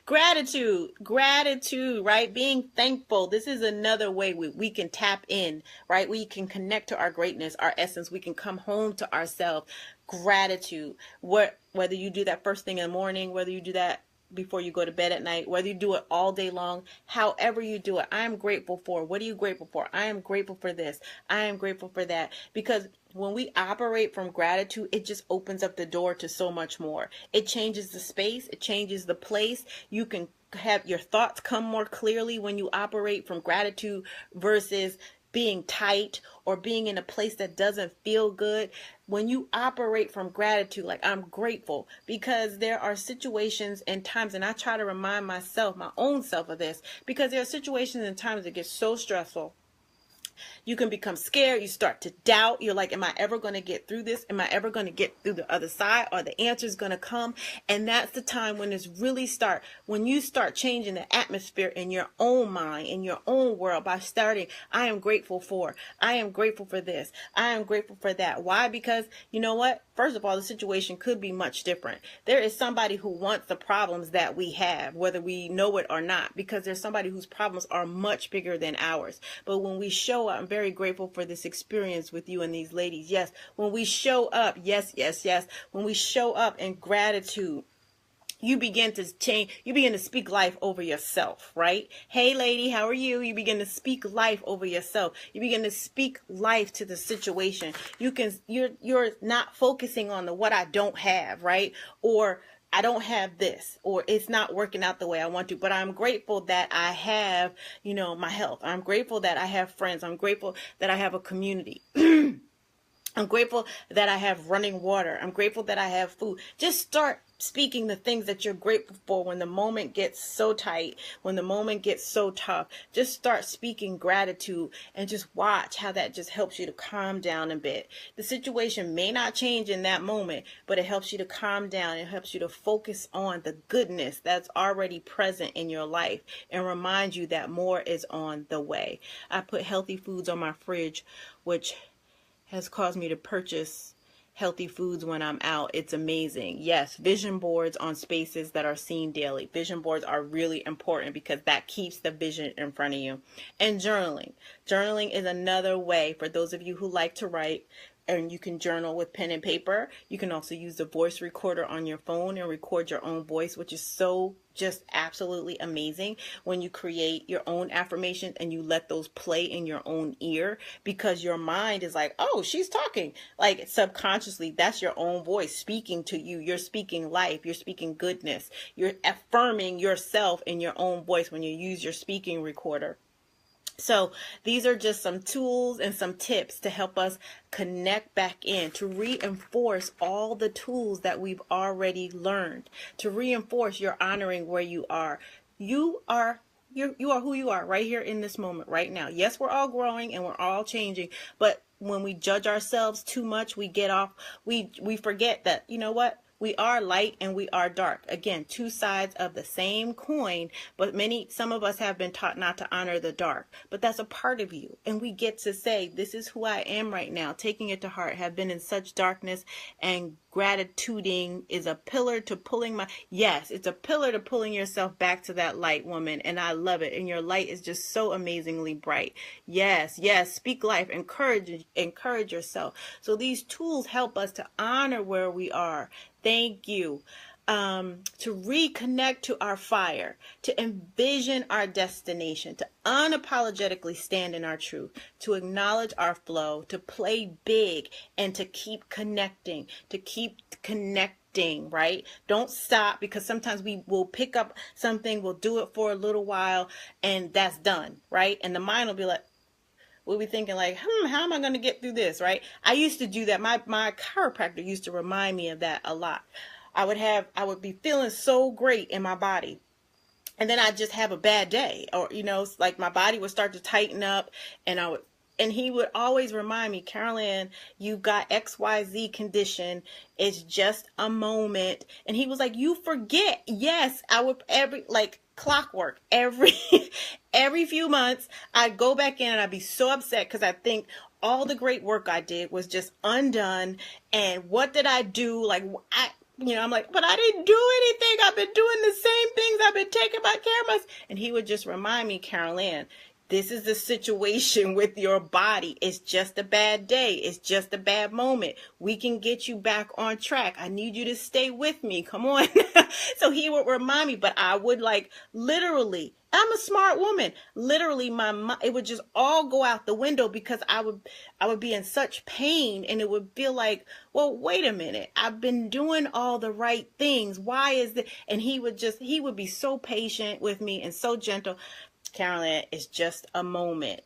Gratitude, right? Being thankful. This is another way we can tap in, right? We can connect to our greatness, our essence. We can come home to ourselves. Gratitude. Whether you do that first thing in the morning, whether you do that before you go to bed at night, whether you do it all day long, however you do it, I am grateful for. What are you grateful for? I am grateful for this. I am grateful for that. Because when we operate from gratitude, it just opens up the door to so much more. It changes the space. It changes the place. You can have your thoughts come more clearly when you operate from gratitude versus being tight or being in a place that doesn't feel good. When you operate from gratitude, like, I'm grateful, because there are situations and times, and I try to remind myself, my own self, of this, because there are situations and times that get so stressful. You can become scared. You start to doubt. You're like, am I ever going to get through this? Am I ever going to get through the other side? Are the answers going to come? And that's the time when when you start changing the atmosphere in your own mind, in your own world, by starting, I am grateful for this. I am grateful for that. Why? Because you know what? First of all, the situation could be much different. There is somebody who wants the problems that we have, whether we know it or not, because there's somebody whose problems are much bigger than ours. But when we show up, I'm very grateful for this experience with you and these ladies. Yes, when we show up, yes. When we show up in gratitude, you begin to change. You begin to speak life over yourself, right? Hey, lady, how are you? You begin to speak life over yourself. You begin to speak life to the situation. You're not focusing on what I don't have, right? Or I don't have this, or it's not working out the way I want to, but I'm grateful that I have, my health. I'm grateful that I have friends. I'm grateful that I have a community. I'm grateful that I have running water. I'm grateful that I have food. Just start speaking the things that you're grateful for when the moment gets so tight, when the moment gets so tough. Just start speaking gratitude and just watch how that just helps you to calm down a bit. The situation may not change in that moment, but it helps you to calm down. It helps you to focus on the goodness that's already present in your life and remind you that more is on the way. I put healthy foods on my fridge, which has caused me to purchase healthy foods when I'm out. It's amazing. Yes, vision boards on spaces that are seen daily. Vision boards are really important because that keeps the vision in front of you. And journaling. Journaling is another way for those of you who like to write, and you can journal with pen and paper. You can also use the voice recorder on your phone and record your own voice, which is so just absolutely amazing when you create your own affirmations and you let those play in your own ear, because your mind is like, oh, she's talking. Like, subconsciously, that's your own voice speaking to you. You're speaking life. You're speaking goodness. You're affirming yourself in your own voice when you use your speaking recorder. So these are just some tools and some tips to help us connect back in, to reinforce all the tools that we've already learned, to reinforce your honoring where you are. You are You are who you are right here in this moment right now. Yes, we're all growing and we're all changing, but when we judge ourselves too much, we get off, we forget that, you know what? We are light and we are dark. Again, two sides of the same coin, but some of us have been taught not to honor the dark, but that's a part of you. And we get to say, this is who I am right now, taking it to heart, have been in such darkness, and gratituding is a pillar to pulling yes, it's a pillar to pulling yourself back to that light, woman. And I love it. And your light is just so amazingly bright. Yes, yes. Speak life, encourage yourself. So these tools help us to honor where we are. Thank you. To reconnect to our fire, to envision our destination, to unapologetically stand in our truth, to acknowledge our flow, to play big, and to keep connecting, right? Don't stop, because sometimes we will pick up something, we'll do it for a little while, and that's done, right? And the mind will be like, we'll be thinking like, how am I going to get through this, right? I used to do that. My chiropractor used to remind me of that a lot. I would be feeling so great in my body, and then I'd just have a bad day, or, like my body would start to tighten up, and he would always remind me, Carolyn, you got XYZ condition. It's just a moment. And he was like, you forget. Yes, I would like clockwork every few months. I'd go back in and I'd be so upset because I think all the great work I did was just undone. And what did I do? Like, I'm like, but I didn't do anything. I've been doing the same things. I've been taking my care of myself. And he would just remind me, Carolyn, this is the situation with your body. It's just a bad day. It's just a bad moment. We can get you back on track. I need you to stay with me. Come on. So he would remind me, but I would literally, I'm a smart woman. Literally, it would just all go out the window because I would be in such pain, and it would feel like, well, wait a minute. I've been doing all the right things. Why is that? And he would be so patient with me and so gentle. Carolyn, it's just a moment.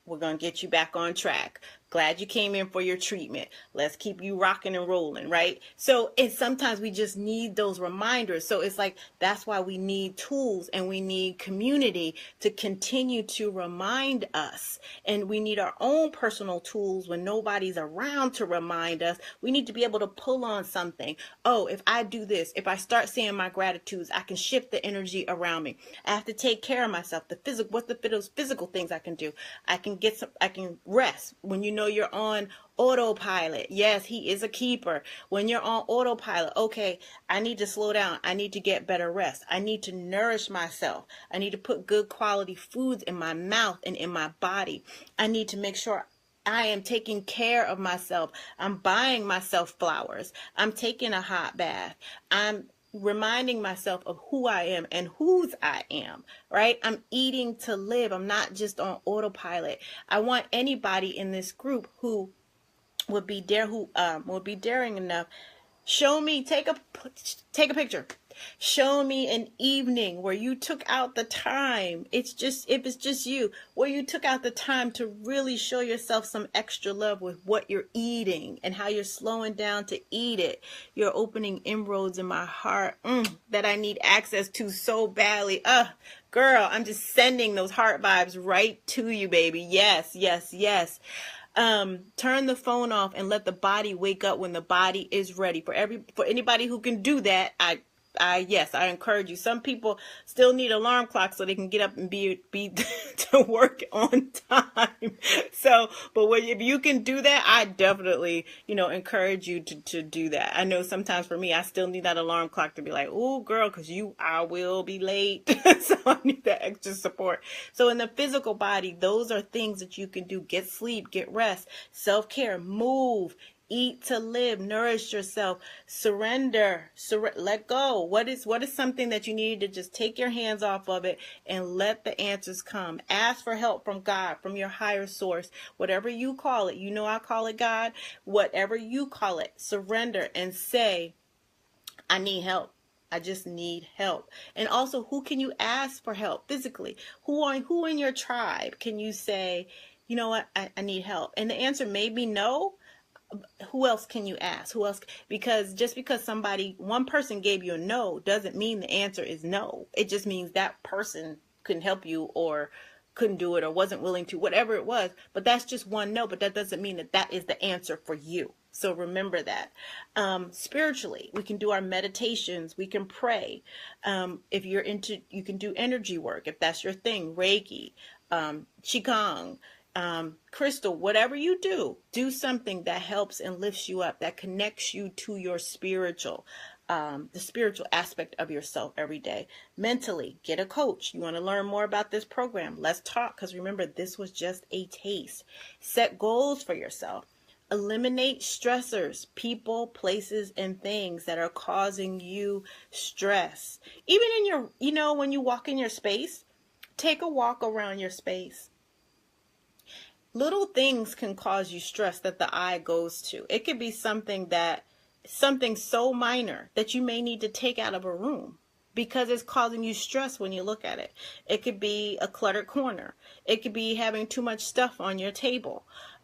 We're going to get you back on track. Glad you came in for your treatment. Let's keep you rocking and rolling, right? So, and sometimes we just need those reminders. So it's like, that's why we need tools and we need community to continue to remind us. And we need our own personal tools when nobody's around to remind us. We need to be able to pull on something. Oh, if I do this, if I start saying my gratitudes, I can shift the energy around me. I have to take care of myself. What's the physical things I can do? I can rest. When you're on autopilot. Yes, he is a keeper. When you're on autopilot, okay, I need to slow down. I need to get better rest. I need to nourish myself. I need to put good quality foods in my mouth and in my body. I need to make sure I am taking care of myself. I'm buying myself flowers. I'm taking a hot bath. I'm reminding myself of who I am and whose I am, right? I'm eating to live. I'm not just on autopilot. I want anybody in this group who would be daring enough. Show me, take a picture. Show me an evening where you took out the time. If it's just you, where you took out the time to really show yourself some extra love with what you're eating and how you're slowing down to eat it. You're opening inroads in my heart that I need access to so badly. Girl, I'm just sending those heart vibes right to you, baby. Yes, yes, yes. Turn the phone off and let the body wake up when the body is ready. For anybody who can do that, I encourage you. Some people still need alarm clocks so they can get up and be to work on time. So, but if you can do that, I definitely, encourage you to do that. I know sometimes for me, I still need that alarm clock to be like, oh girl, cause I will be late. So I need that extra support. So in the physical body, those are things that you can do. Get sleep, get rest, self-care, move, eat to live, nourish yourself, surrender, let go. What is something that you need to just take your hands off of it and let the answers come? Ask for help from God, from your higher source, whatever you call it. I call it God. Whatever you call it, surrender and say, I need help. I just need help. And also, who can you ask for help physically? Who in your tribe can you say, you know what, I need help? And the answer may be no. Who else can you ask? Who else? Because just because one person gave you a no doesn't mean the answer is no. It just means that person couldn't help you or couldn't do it or wasn't willing to, whatever it was. But that's just one no, but that doesn't mean that that is the answer for you. So remember that. Spiritually, we can do our meditations. We can pray. If you're into, you can do energy work if that's your thing. Reiki, Qigong, crystal, whatever you do something that helps and lifts you up, that connects you to your spiritual, the spiritual aspect of yourself every day. Mentally, get a coach. You want to learn more about this program? Let's talk, because remember, this was just a taste. Set goals for yourself. Eliminate stressors, people, places, and things that are causing you stress. Even in your, when you walk in your space, take a walk around your space. Little things can cause you stress that the eye goes to. It could be something so minor that you may need to take out of a room because it's causing you stress when you look at it. It could be a cluttered corner. It could be having too much stuff on your table.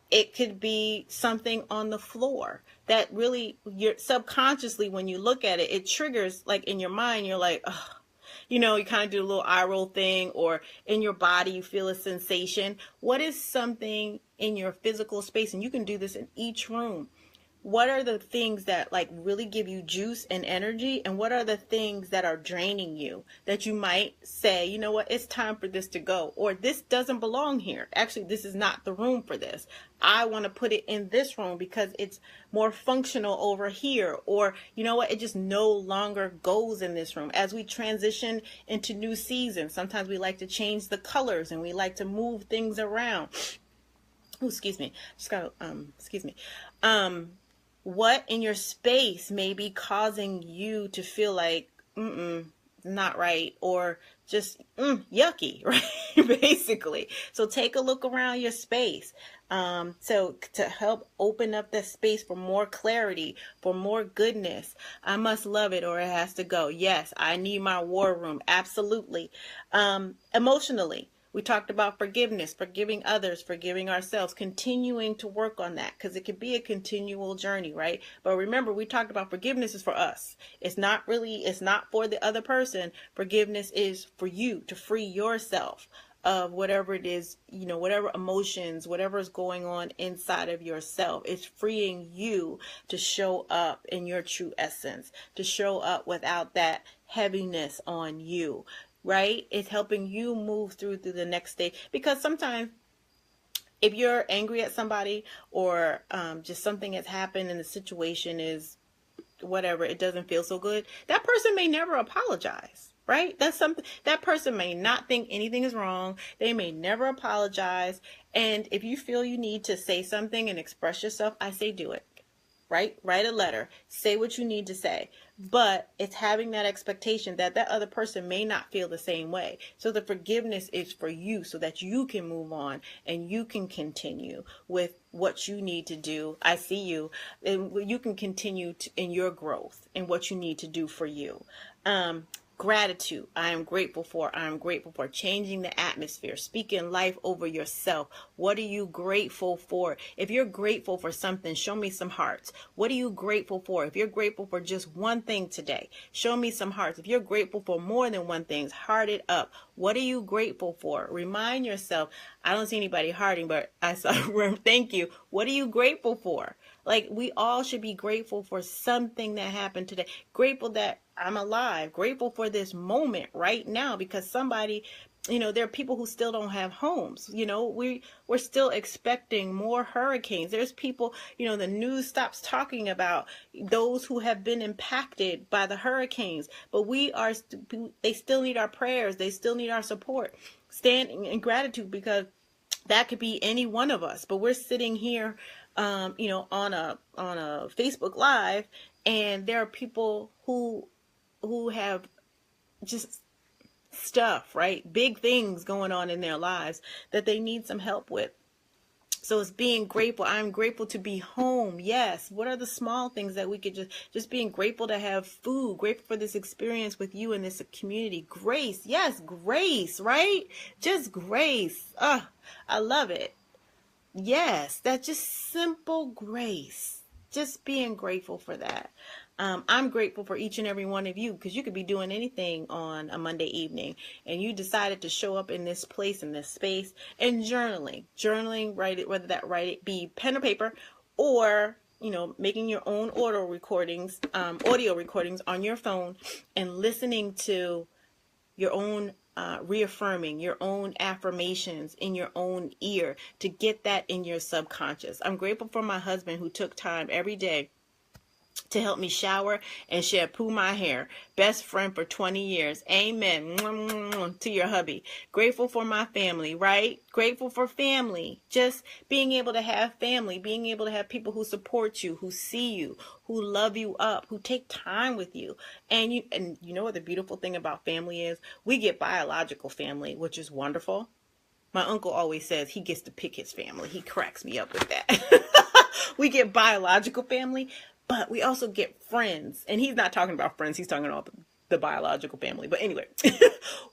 It could be something on the floor that really, you're subconsciously, when you look at it, it triggers, like in your mind, you're like, ugh. You kind of do a little eye roll thing, or in your body, you feel a sensation. What is something in your physical space? And you can do this in each room. What are the things that like really give you juice and energy? And what are the things that are draining you that you might say, you know what, it's time for this to go, or this doesn't belong here. Actually, this is not the room for this. I want to put it in this room because it's more functional over here. Or you know what, it just no longer goes in this room. As we transition into new seasons, sometimes we like to change the colors and we like to move things around. Oh, excuse me. Just got excuse me. What in your space may be causing you to feel like, not right, or just yucky, right? Basically. So take a look around your space. So to help open up the space for more clarity, for more goodness. I must love it or it has to go. Yes, I need my war room. Absolutely. Emotionally. We talked about forgiveness, forgiving others, forgiving ourselves, continuing to work on that because it could be a continual journey, right? But remember, we talked about forgiveness is for us. It's not for the other person. Forgiveness is for you to free yourself of whatever it is, whatever emotions, whatever is going on inside of yourself. It's freeing you to show up in your true essence, to show up without that heaviness on you. Right? It's helping you move through the next day. Because sometimes if you're angry at somebody or just something has happened and the situation is whatever, it doesn't feel so good, that person may never apologize. Right? That's something that person may not think anything is wrong. They may never apologize. And if you feel you need to say something and express yourself, I say do it. Right? Write a letter. Say what you need to say. But it's having that expectation that that other person may not feel the same way. So the forgiveness is for you so that you can move on and you can continue with what you need to do. I see you. And you can continue in your growth and what you need to do for you. Gratitude. I am grateful for changing the atmosphere, speaking life over yourself. What are you grateful for? If you're grateful for something, show me some hearts. What are you grateful for? If you're grateful for just one thing today, show me some hearts. If you're grateful for more than one thing, heart it up. What are you grateful for? Remind yourself. I don't see anybody hearting, but I saw, thank you. What are you grateful for? Like, we all should be grateful for something that happened today. Grateful that I'm alive. Grateful for this moment right now because somebody, there are people who still don't have homes. We're still expecting more hurricanes. There's people, the news stops talking about those who have been impacted by the hurricanes. But they still need our prayers. They still need our support. Standing in gratitude because that could be any one of us. But we're sitting here on a Facebook Live, and there are people who have just stuff, right? Big things going on in their lives that they need some help with. So it's being grateful. I'm grateful to be home. Yes. What are the small things that we could just being grateful to have food, grateful for this experience with you in this community. Grace. Yes. Grace, right? Just grace. I love it. Yes. That's just simple grace. Just being grateful for that. I'm grateful for each and every one of you, because you could be doing anything on a Monday evening and you decided to show up in this place, in this space, and journaling, write it, whether that write it be pen or paper, or making your own audio recordings on your phone and listening to your own reaffirming, your own affirmations in your own ear to get that in your subconscious. I'm grateful for my husband who took time every day to help me shower and shampoo my hair. Best friend for 20 years. Amen. To your hubby. Grateful for my family, right? Grateful for family. Just being able to have family, being able to have people who support you, who see you, who love you up, who take time with you. And you know what the beautiful thing about family is? We get biological family, which is wonderful. My uncle always says he gets to pick his family. He cracks me up with that. We get biological family, but we also get friends. And he's not talking about friends. He's talking about the biological family. But anyway,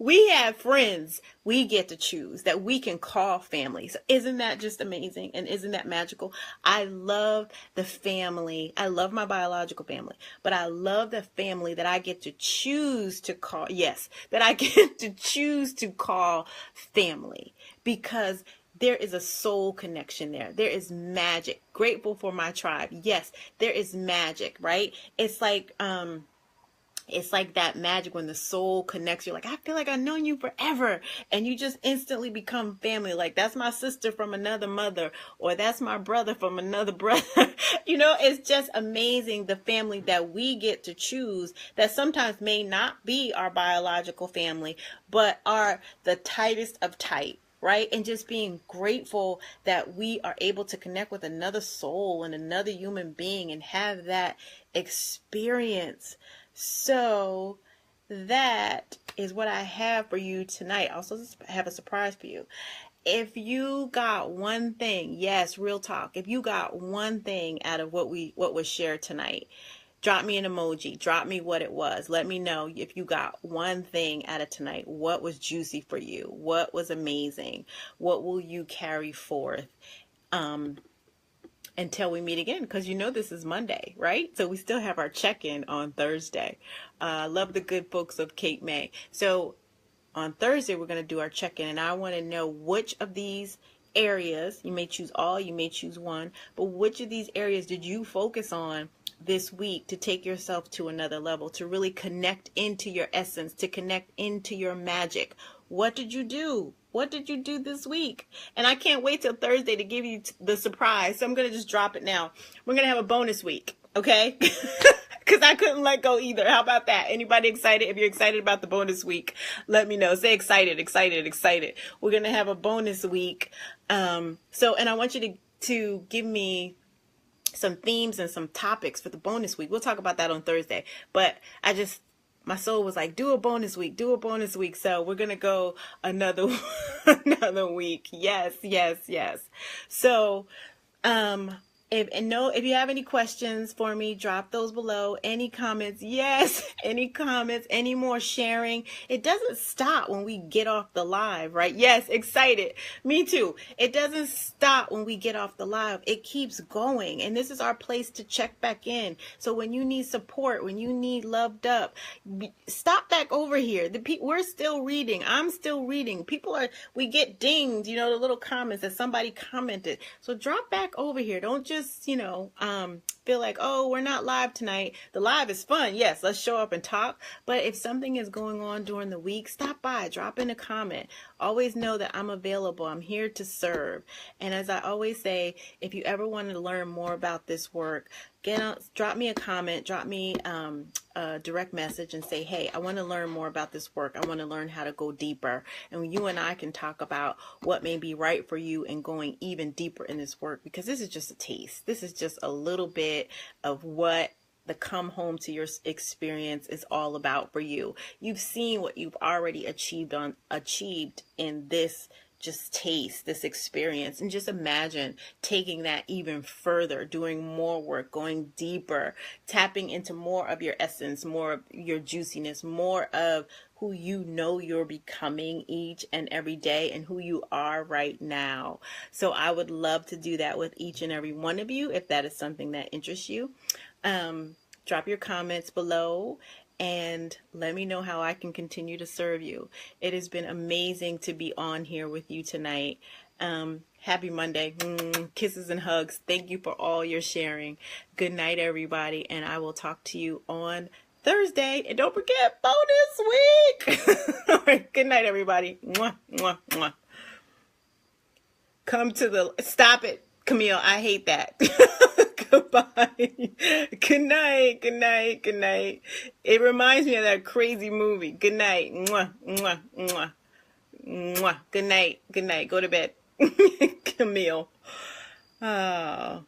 we have friends we get to choose that we can call family. So isn't that just amazing? And isn't that magical? I love the family. I love my biological family, but I love the family that I get to choose to call. Yes, that I get to choose to call family, because there is a soul connection there. There is magic. Grateful for my tribe. Yes, there is magic, right? It's like that magic when the soul connects. You're like, I feel like I've known you forever. And you just instantly become family. Like, that's my sister from another mother, or that's my brother from another brother. It's just amazing, the family that we get to choose, that sometimes may not be our biological family, but are the tightest of tight. Right? And just being grateful that we are able to connect with another soul and another human being and have that experience. So that is what I have for you tonight. I also have a surprise for you. If you got one thing, yes, real talk, if you got one thing out of what was shared tonight, drop me an emoji. Drop me what it was. Let me know if you got one thing out of tonight. What was juicy for you? What was amazing? What will you carry forth until we meet again? Because this is Monday, right? So we still have our check-in on Thursday. Love the good folks of Cape May. So on Thursday, we're going to do our check-in, and I want to know which of these areas, you may choose all, you may choose one, but which of these areas did you focus on this week to take yourself to another level, to really connect into your essence, to connect into your magic? What did you do? What did you do this week? And I can't wait till Thursday to give you the surprise. So I'm going to just drop it now. We're going to have a bonus week, okay? Because I couldn't let go either. How about that? Anybody excited? If you're excited about the bonus week, let me know. Say excited, excited, excited. We're going to have a bonus week. And I want you to give me some themes and some topics for the bonus week. We'll talk about that on Thursday. But my soul was like, do a bonus week. So we're going to go another week. Yes. So, if you have any questions for me, drop those below. Any comments? Yes. Any comments? Any more sharing? It doesn't stop when we get off the live, right? Yes. Excited. Me too. It doesn't stop when we get off the live. It keeps going. And this is our place to check back in. So when you need support, when you need loved up, stop back over here. We're still reading. I'm still reading. We get dinged, the little comments that somebody commented. So drop back over here. Don't just feel like, oh, we're not live tonight. The live is fun. Yes, let's show up and talk. But if something is going on during the week, stop by, drop in a comment. Always know that I'm available. I'm here to serve. And as I always say, if you ever want to learn more about this work, drop me a comment, drop me a direct message and say, hey, I want to learn more about this work. I want to learn how to go deeper. And you and I can talk about what may be right for you and going even deeper in this work, because this is just a taste. This is just a little bit of what the come home to your experience is all about for you. You've seen what you've already achieved in this just taste, this experience, and just imagine taking that even further, doing more work, going deeper, tapping into more of your essence, more of your juiciness, more of who you're becoming each and every day and who you are right now. So I would love to do that with each and every one of you if that is something that interests you. drop your comments below and let me know how I can continue to serve you. It has been amazing to be on here with you tonight. Happy Monday. Kisses and hugs. Thank you for all your sharing. Good night, everybody, and I will talk to you on Thursday. And don't forget, bonus week. All right, good night, everybody. Mwah, mwah, mwah. Stop it, Camille. I hate that. Goodbye. Good night. Good night. Good night. It reminds me of that crazy movie. Good night. Mwah, mwah, mwah. Mwah. Good night. Good night. Go to bed. Camille. Oh.